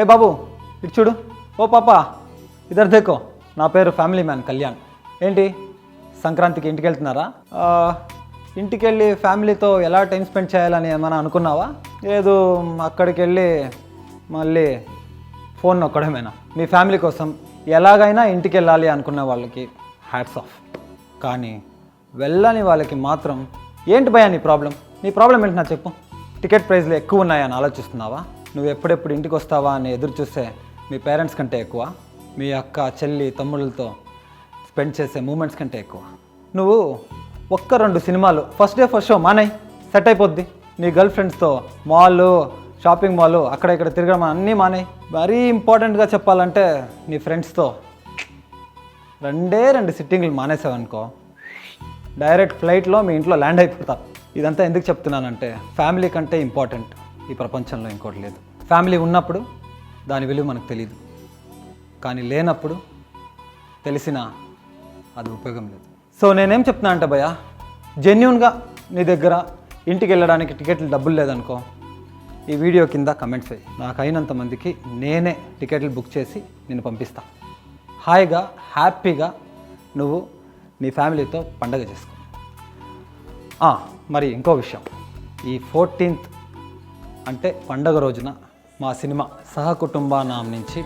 ఏ బాబు ఇటు చూడు. ఓ పాపా ఇద్దరు దేకో. నా పేరు ఫ్యామిలీ మ్యాన్ కళ్యాణ్. ఏంటి సంక్రాంతికి ఇంటికి వెళ్తున్నారా? ఇంటికి వెళ్ళి ఫ్యామిలీతో ఎలా టైం స్పెండ్ చేయాలని ఏమైనా అనుకున్నావా? లేదు అక్కడికి వెళ్ళి మళ్ళీ ఫోన్ నొక్కడమేనా? మీ ఫ్యామిలీ కోసం ఎలాగైనా ఇంటికి వెళ్ళాలి అనుకున్న వాళ్ళకి హ్యాట్స్ ఆఫ్. కానీ వెళ్ళని వాళ్ళకి మాత్రం ఏంటి భయ్యా నీ ప్రాబ్లం? నీ ప్రాబ్లం ఏంటి నాకు చెప్పు. టికెట్ ప్రైస్లు ఎక్కువ ఉన్నాయని ఆలోచిస్తున్నావా? నువ్వు ఎప్పుడెప్పుడు ఇంటికి వస్తావా అని ఎదురు చూస్తే మీ పేరెంట్స్ కంటే ఎక్కువ, మీ అక్క చెల్లి తమ్ముళ్ళతో స్పెండ్ చేసే మూమెంట్స్ కంటే ఎక్కువ. నువ్వు 1-2 సినిమాలు ఫస్ట్ డే ఫస్ట్ షో మానేయ్, సెట్ అయిపోద్ది. నీ గర్ల్ ఫ్రెండ్స్తో మాల్, షాపింగ్ మాల్ అక్కడ ఇక్కడ తిరగడం అన్నీ మానేయ్. మరీ ఇంపార్టెంట్గా చెప్పాలంటే నీ ఫ్రెండ్స్తో 2 సిట్టింగ్లు మానేసావనుకో, డైరెక్ట్ ఫ్లైట్లో మీ ఇంట్లో ల్యాండ్ అయిపోతా. ఇదంతా ఎందుకు చెప్తున్నానంటే ఫ్యామిలీ కంటే ఇంపార్టెంట్ ఈ ప్రపంచంలో ఇంకోటి లేదు. ఫ్యామిలీ ఉన్నప్పుడు దాని విలువ మనకు తెలియదు, కానీ లేనప్పుడు తెలిసినా అది ఉపయోగం లేదు. సో నేనేం చెప్తున్నా అంటే భయ్యా, జెన్యూన్గా నీ దగ్గర ఇంటికి వెళ్ళడానికి టికెట్లు డబ్బులు లేదనుకో, ఈ వీడియో కింద కమెంట్స్ వేయి. నాకు అయినంత మందికి నేనే టికెట్లు బుక్ చేసి నేను పంపిస్తా. హాయిగా హ్యాపీగా నువ్వు నీ ఫ్యామిలీతో పండగ చేసుకో. మరి ఇంకో విషయం, ఈ 14th అంటే పండగ రోజున మా సినిమా సహకుటుంబానాం నుంచి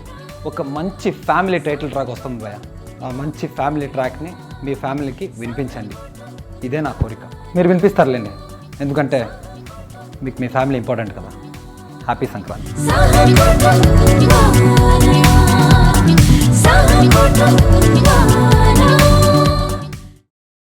ఒక మంచి ఫ్యామిలీ టైటిల్ ట్రాక్ వస్తుంది భయ్య. ఆ మంచి ఫ్యామిలీ ట్రాక్ని మీ ఫ్యామిలీకి వినిపించండి. ఇదే నా కోరిక. మీరు వినిపిస్తారులేండి, ఎందుకంటే మీకు మీ ఫ్యామిలీ ఇంపార్టెంట్ కదా. హ్యాపీ సంక్రాంతి.